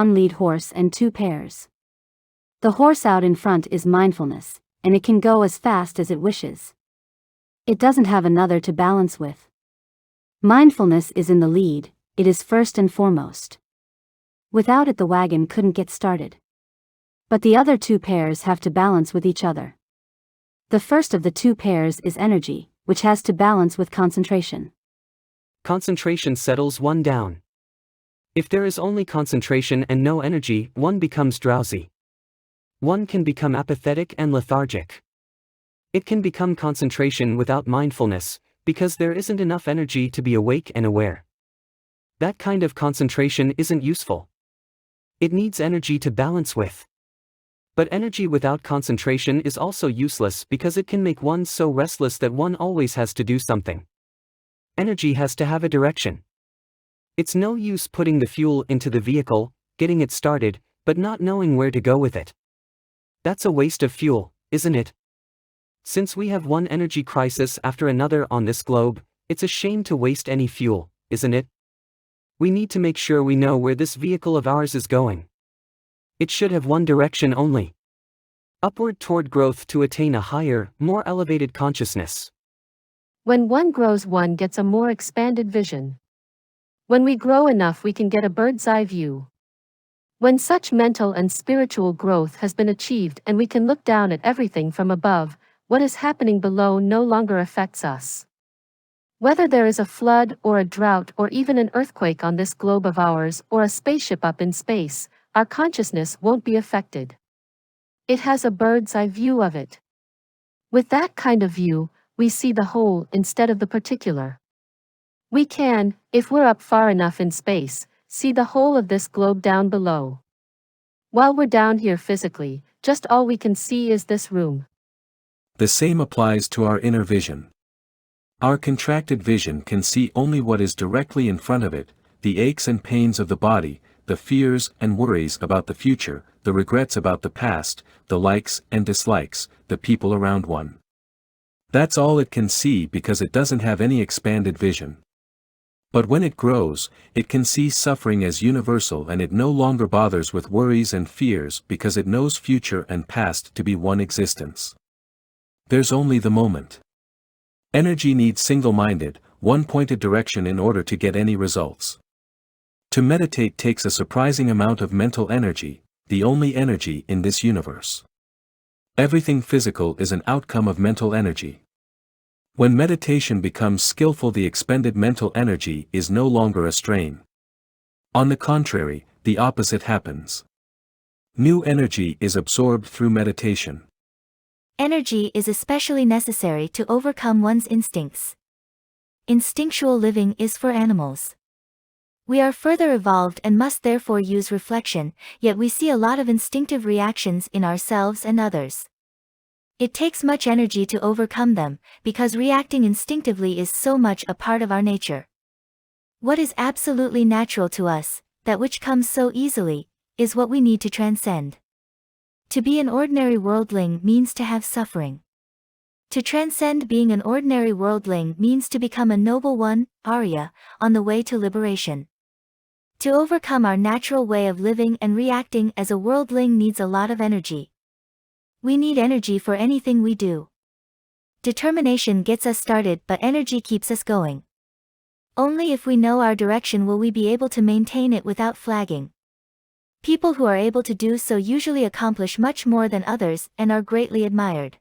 one lead horse and two pairs. The horse out in front is mindfulness, and it can go as fast as it wishes. It doesn't have another to balance with. Mindfulness is in the lead, it is first and foremost. Without it the wagon couldn't get started. But the other two pairs have to balance with each other. The first of the two pairs is energy, which has to balance with concentration. Concentration settles one down. If there is only concentration and no energy, one becomes drowsy. One can become apathetic and lethargic. It can become concentration without mindfulness, because there isn't enough energy to be awake and aware. That kind of concentration isn't useful. It needs energy to balance with. But energy without concentration is also useless because it can make one so restless that one always has to do something. Energy has to have a direction. It's no use putting the fuel into the vehicle, getting it started, but not knowing where to go with it. That's a waste of fuel, isn't it? Since we have one energy crisis after another on this globe, it's a shame to waste any fuel, isn't it? We need to make sure we know where this vehicle of ours is going. It should have one direction only. Upward toward growth to attain a higher, more elevated consciousness. When one grows, one gets a more expanded vision. When we grow enough, we can get a bird's eye view. When such mental and spiritual growth has been achieved and we can look down at everything from above, what is happening below no longer affects us. Whether there is a flood or a drought or even an earthquake on this globe of ours or a spaceship up in space, our consciousness won't be affected. It has a bird's eye view of it. With that kind of view, we see the whole instead of the particular. We can, if we're up far enough in space, see the whole of this globe down below. While we're down here physically, just all we can see is this room. The same applies to our inner vision. Our contracted vision can see only what is directly in front of it, the aches and pains of the body, the fears and worries about the future, the regrets about the past, the likes and dislikes, the people around one. That's all it can see because it doesn't have any expanded vision. But when it grows, it can see suffering as universal and it no longer bothers with worries and fears because it knows future and past to be one existence. There's only the moment. Energy needs single-minded, one-pointed direction in order to get any results. To meditate takes a surprising amount of mental energy, the only energy in this universe. Everything physical is an outcome of mental energy. When meditation becomes skillful, the expended mental energy is no longer a strain. On the contrary, the opposite happens. New energy is absorbed through meditation. Energy is especially necessary to overcome one's instincts. Instinctual living is for animals. We are further evolved and must therefore use reflection, yet we see a lot of instinctive reactions in ourselves and others. It takes much energy to overcome them, because reacting instinctively is so much a part of our nature. What is absolutely natural to us, that which comes so easily, is what we need to transcend. To be an ordinary worldling means to have suffering. To transcend being an ordinary worldling means to become a noble one, Arya, on the way to liberation. To overcome our natural way of living and reacting as a worldling needs a lot of energy. We need energy for anything we do. Determination gets us started, but energy keeps us going. Only if we know our direction will we be able to maintain it without flagging. People who are able to do so usually accomplish much more than others and are greatly admired.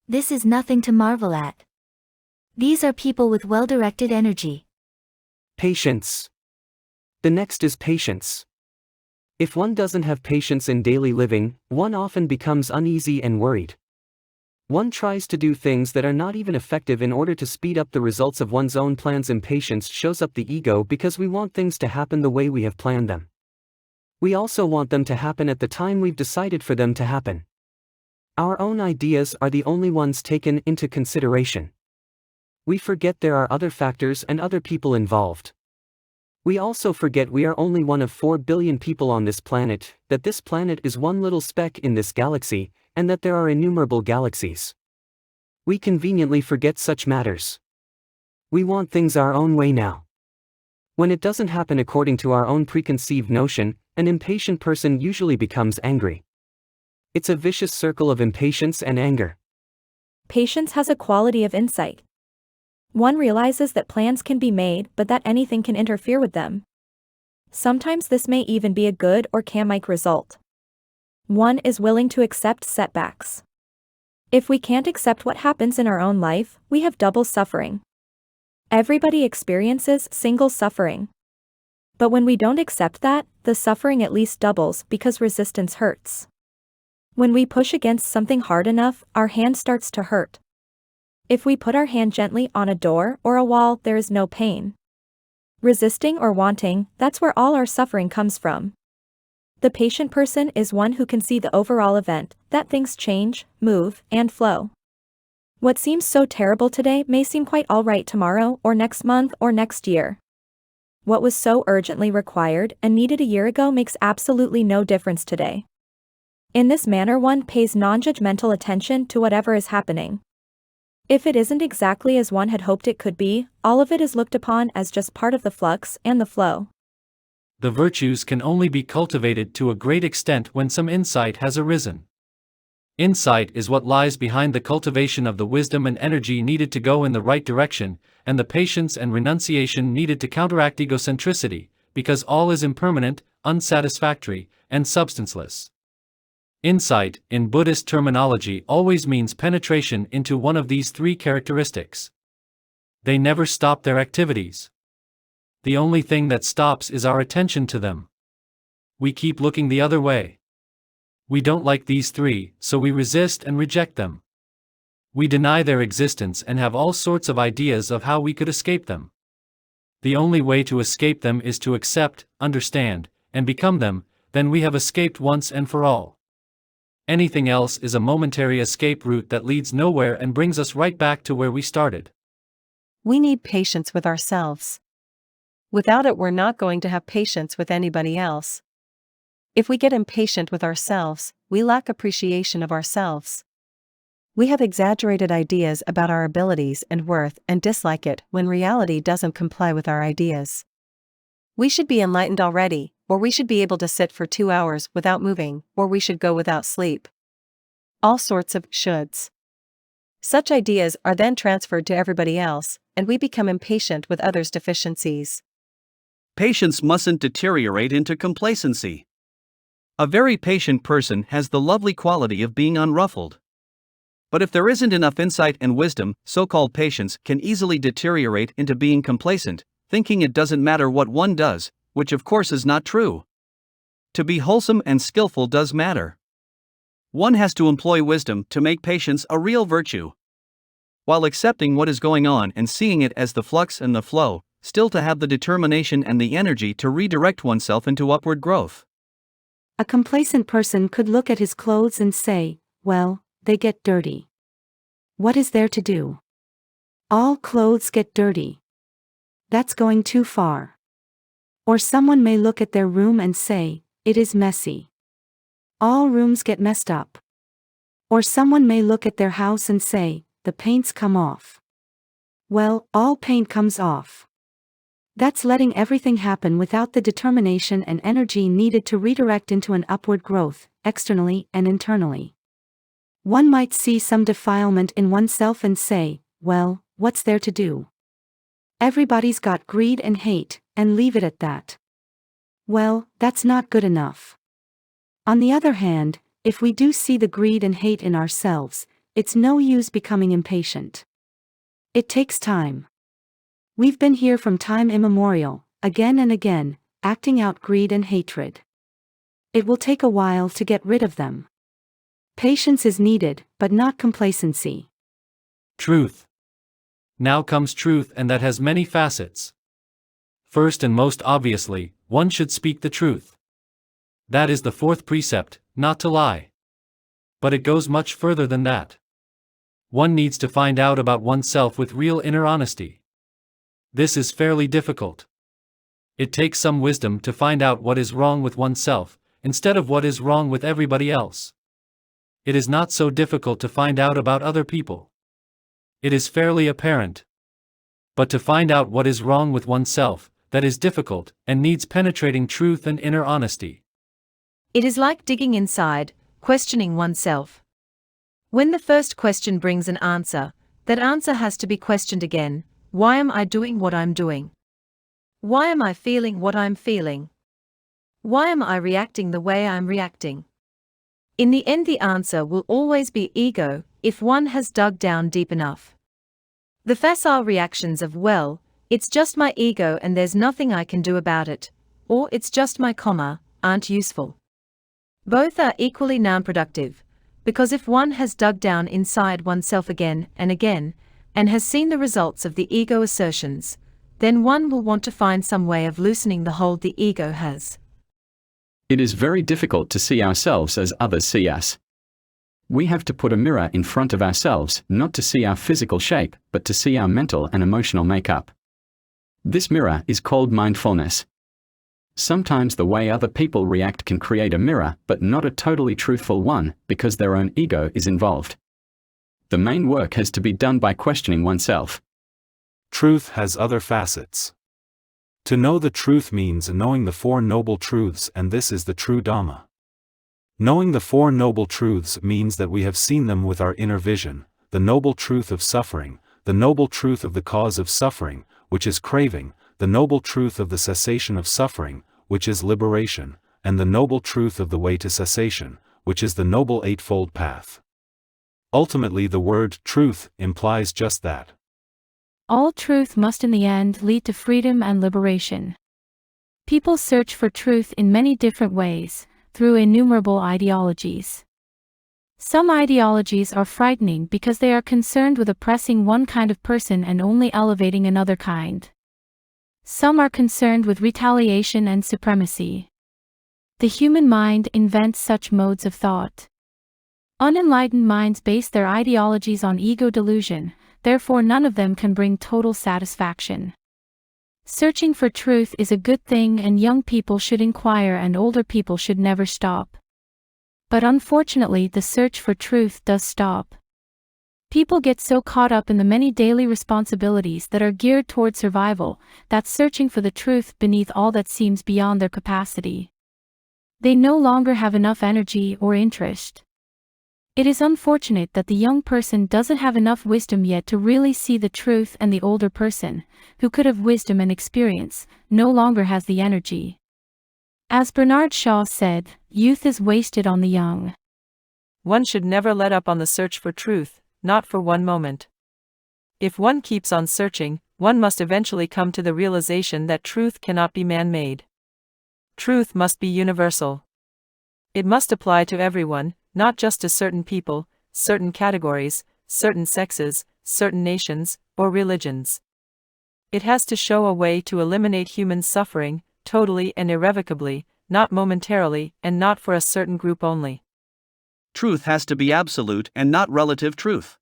This is nothing to marvel at. These are people with well-directed energy. Patience. The next is patience. If one doesn't have patience in daily living, one often becomes uneasy and worried. One tries to do things that are not even effective in order to speed up the results of one's own plans. Impatience shows up the ego because we want things to happen the way we have planned them. We also want them to happen at the time we've decided for them to happen. Our own ideas are the only ones taken into consideration. We forget there are other factors and other people involved. We also forget we are only one of 4 billion people on this planet, that this planet is one little speck in this galaxy, and that there are innumerable galaxies. We conveniently forget such matters. We want things our own way now. When it doesn't happen according to our own preconceived notion, an impatient person usually becomes angry. It's a vicious circle of impatience and anger. Patience has a quality of insight. One realizes that plans can be made but that anything can interfere with them. Sometimes this may even be a good or karmic result. One is willing to accept setbacks. If we can't accept what happens in our own life, we have double suffering. Everybody experiences single suffering. But when we don't accept that, the suffering at least doubles because resistance hurts. When we push against something hard enough, our hand starts to hurt. If we put our hand gently on a door or a wall, there is no pain. Resisting or wanting, that's where all our suffering comes from. The patient person is one who can see the overall event, that things change, move, and flow. What seems so terrible today may seem quite alright tomorrow or next month or next year. What was so urgently required and needed a year ago makes absolutely no difference today. In this manner, one pays non-judgmental attention to whatever is happening. If it isn't exactly as one had hoped it could be, all of it is looked upon as just part of the flux and the flow. The virtues can only be cultivated to a great extent when some insight has arisen. Insight is what lies behind the cultivation of the wisdom and energy needed to go in the right direction, and the patience and renunciation needed to counteract egocentricity, because all is impermanent, unsatisfactory, and substanceless. Insight, in Buddhist terminology, always means penetration into one of these three characteristics. They never stop their activities. The only thing that stops is our attention to them. We keep looking the other way. We don't like these three, so we resist and reject them. We deny their existence and have all sorts of ideas of how we could escape them. The only way to escape them is to accept, understand, and become them, then we have escaped once and for all. Anything else is a momentary escape route that leads nowhere and brings us right back to where we started. We need patience with ourselves. Without it, we're not going to have patience with anybody else. If we get impatient with ourselves, we lack appreciation of ourselves. We have exaggerated ideas about our abilities and worth and dislike it when reality doesn't comply with our ideas. We should be enlightened already, or we should be able to sit for 2 hours without moving, or we should go without sleep. All sorts of shoulds. Such ideas are then transferred to everybody else, and we become impatient with others' deficiencies. Patience mustn't deteriorate into complacency. A very patient person has the lovely quality of being unruffled. But if there isn't enough insight and wisdom, so-called patience can easily deteriorate into being complacent, thinking it doesn't matter what one does, which of course is not true. To be wholesome and skillful does matter. One has to employ wisdom to make patience a real virtue. While accepting what is going on and seeing it as the flux and the flow, still to have the determination and the energy to redirect oneself into upward growth. A complacent person could look at his clothes and say, well, they get dirty. What is there to do? All clothes get dirty. That's going too far. Or someone may look at their room and say, it is messy. All rooms get messed up. Or someone may look at their house and say, the paint's come off. Well, all paint comes off. That's letting everything happen without the determination and energy needed to redirect into an upward growth, externally and internally. One might see some defilement in oneself and say, well, what's there to do? Everybody's got greed and hate, and leave it at that. Well, that's not good enough. On the other hand, if we do see the greed and hate in ourselves, it's no use becoming impatient. It takes time. We've been here from time immemorial, again and again, acting out greed and hatred. It will take a while to get rid of them. Patience is needed, but not complacency. Truth. Now comes truth, and that has many facets. First and most obviously, one should speak the truth. That is the fourth precept, not to lie. But it goes much further than that. One needs to find out about oneself with real inner honesty. This is fairly difficult. It takes some wisdom to find out what is wrong with oneself, instead of what is wrong with everybody else. It is not so difficult to find out about other people. It is fairly apparent. But to find out what is wrong with oneself, that is difficult, and needs penetrating truth and inner honesty. It is like digging inside, questioning oneself. When the first question brings an answer, that answer has to be questioned again. Why am I doing what I'm doing? Why am I feeling what I'm feeling? Why am I reacting the way I'm reacting? In the end, the answer will always be ego, if one has dug down deep enough. The facile reactions of, well, it's just my ego and there's nothing I can do about it, or it's just my karma, aren't useful. Both are equally non-productive, because if one has dug down inside oneself again, and has seen the results of the ego assertions, then one will want to find some way of loosening the hold the ego has. It is very difficult to see ourselves as others see us. We have to put a mirror in front of ourselves, not to see our physical shape, but to see our mental and emotional makeup. This mirror is called mindfulness. Sometimes the way other people react can create a mirror, but not a totally truthful one, because their own ego is involved. The main work has to be done by questioning oneself. Truth has other facets. To know the truth means knowing the Four Noble Truths, and this is the true Dhamma. Knowing the Four Noble Truths means that we have seen them with our inner vision: the noble truth of suffering, the noble truth of the cause of suffering, which is craving, the noble truth of the cessation of suffering, which is liberation, and the noble truth of the way to cessation, which is the Noble Eightfold Path. Ultimately, the word truth implies just that. All truth must in the end lead to freedom and liberation. People search for truth in many different ways, through innumerable ideologies. Some ideologies are frightening because they are concerned with oppressing one kind of person and only elevating another kind. Some are concerned with retaliation and supremacy. The human mind invents such modes of thought. Unenlightened minds base their ideologies on ego delusion, therefore none of them can bring total satisfaction. Searching for truth is a good thing, and young people should inquire and older people should never stop. But unfortunately, the search for truth does stop. People get so caught up in the many daily responsibilities that are geared toward survival, that searching for the truth beneath all that seems beyond their capacity. They no longer have enough energy or interest. It is unfortunate that the young person doesn't have enough wisdom yet to really see the truth, and the older person, who could have wisdom and experience, no longer has the energy. As Bernard Shaw said, youth is wasted on the young. One should never let up on the search for truth, not for one moment. If one keeps on searching, one must eventually come to the realization that truth cannot be man-made. Truth must be universal. It must apply to everyone, not just to certain people, certain categories, certain sexes, certain nations, or religions. It has to show a way to eliminate human suffering, totally and irrevocably, not momentarily, and not for a certain group only. Truth has to be absolute and not relative truth.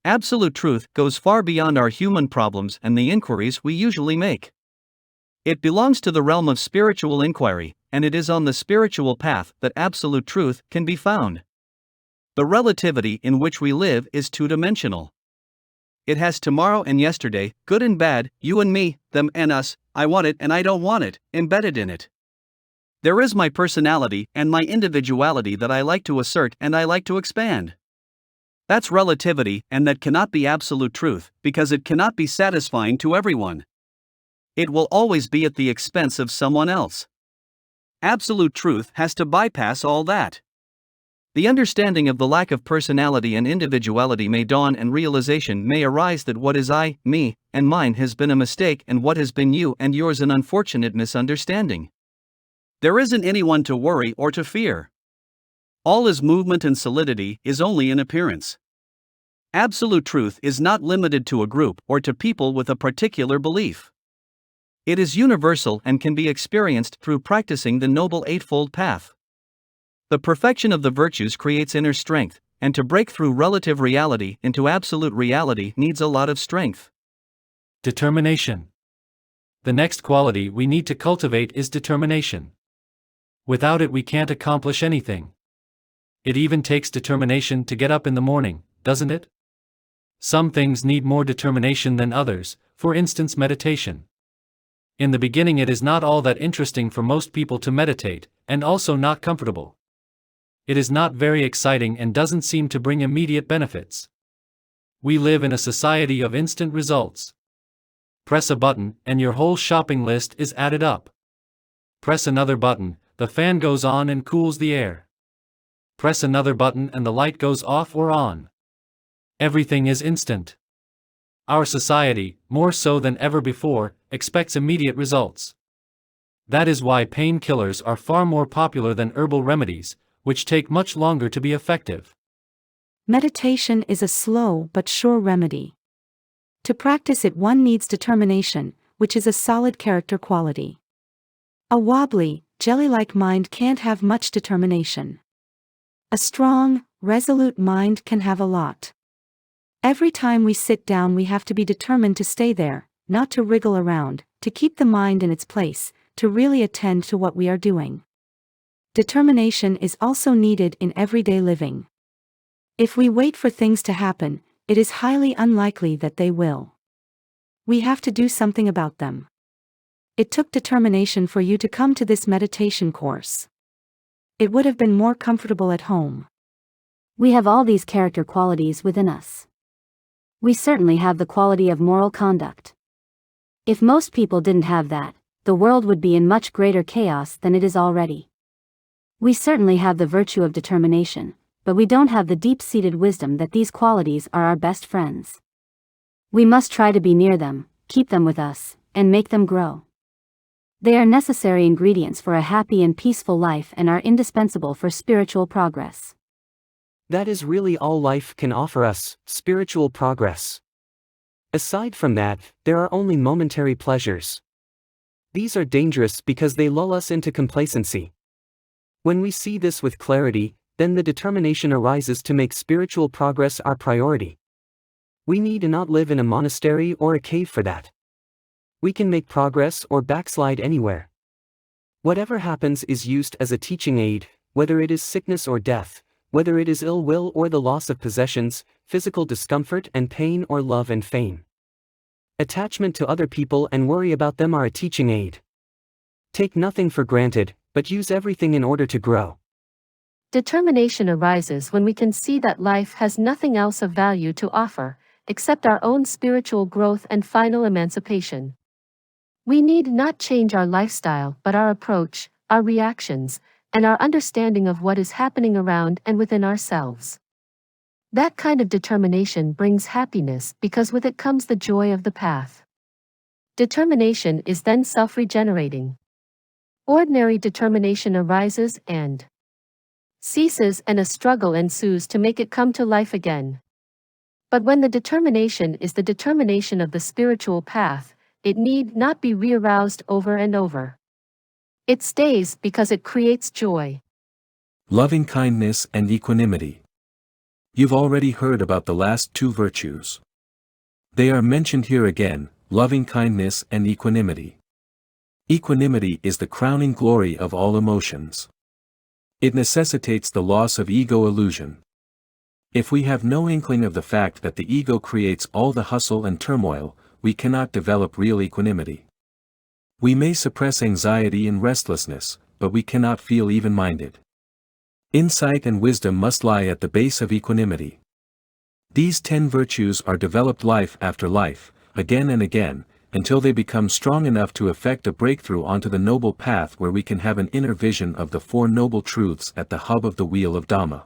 Absolute truth goes far beyond our human problems and the inquiries we usually make. It belongs to the realm of spiritual inquiry, and it is on the spiritual path that absolute truth can be found. The relativity in which we live is two-dimensional. It has tomorrow and yesterday, good and bad, you and me, them and us, I want it and I don't want it, embedded in it. There is my personality and my individuality that I like to assert and I like to expand. That's relativity, and that cannot be absolute truth, because it cannot be satisfying to everyone. It will always be at the expense of someone else. Absolute truth has to bypass all that. The understanding of the lack of personality and individuality may dawn, and realization may arise that what is I, me, and mine has been a mistake, and what has been you and yours an unfortunate misunderstanding. There isn't anyone to worry or to fear. All is movement, and solidity is only an appearance. Absolute truth is not limited to a group or to people with a particular belief. It is universal and can be experienced through practicing the Noble Eightfold Path. The perfection of the virtues creates inner strength, and to break through relative reality into absolute reality needs a lot of strength. Determination. The next quality we need to cultivate is determination. Without it, we can't accomplish anything. It even takes determination to get up in the morning, doesn't it? Some things need more determination than others, for instance, meditation. In the beginning, it is not all that interesting for most people to meditate, and also not comfortable. It is not very exciting and doesn't seem to bring immediate benefits. We live in a society of instant results. Press a button, and your whole shopping list is added up. Press another button, the fan goes on and cools the air. Press another button and the light goes off or on. Everything is instant. Our society, more so than ever before, expects immediate results. That is why painkillers are far more popular than herbal remedies, which take much longer to be effective. Meditation is a slow but sure remedy. To practice it, one needs determination, which is a solid character quality. A wobbly, jelly-like mind can't have much determination. A strong, resolute mind can have a lot. Every time we sit down, we have to be determined to stay there, not to wriggle around, to keep the mind in its place, to really attend to what we are doing. Determination is also needed in everyday living. If we wait for things to happen, it is highly unlikely that they will. We have to do something about them. It took determination for you to come to this meditation course. It would have been more comfortable at home. We have all these character qualities within us. We certainly have the quality of moral conduct. If most people didn't have that, the world would be in much greater chaos than it is already. We certainly have the virtue of determination, but we don't have the deep-seated wisdom that these qualities are our best friends. We must try to be near them, keep them with us, and make them grow. They are necessary ingredients for a happy and peaceful life and are indispensable for spiritual progress. That is really all life can offer us, spiritual progress. Aside from that, there are only momentary pleasures. These are dangerous because they lull us into complacency. When we see this with clarity, then the determination arises to make spiritual progress our priority. We need not live in a monastery or a cave for that. We can make progress or backslide anywhere. Whatever happens is used as a teaching aid, whether it is sickness or death, whether it is ill will or the loss of possessions, physical discomfort and pain or love and fame. Attachment to other people and worry about them are a teaching aid. Take nothing for granted, but use everything in order to grow. Determination arises when we can see that life has nothing else of value to offer, except our own spiritual growth and final emancipation. We need not change our lifestyle but our approach, our reactions, and our understanding of what is happening around and within ourselves. That kind of determination brings happiness because with it comes the joy of the path. Determination is then self-regenerating. Ordinary determination arises and ceases and a struggle ensues to make it come to life again. But when the determination is the determination of the spiritual path, it need not be re-aroused over and over. It stays because it creates joy. Loving kindness and equanimity. You've already heard about the last two virtues. They are mentioned here again, loving kindness and equanimity. Equanimity is the crowning glory of all emotions. It necessitates the loss of ego illusion. If we have no inkling of the fact that the ego creates all the hustle and turmoil, we cannot develop real equanimity. We may suppress anxiety and restlessness, but we cannot feel even-minded. Insight and wisdom must lie at the base of equanimity. These 10 virtues are developed life after life, again and again, until they become strong enough to effect a breakthrough onto the noble path where we can have an inner vision of the Four Noble Truths at the hub of the wheel of Dhamma.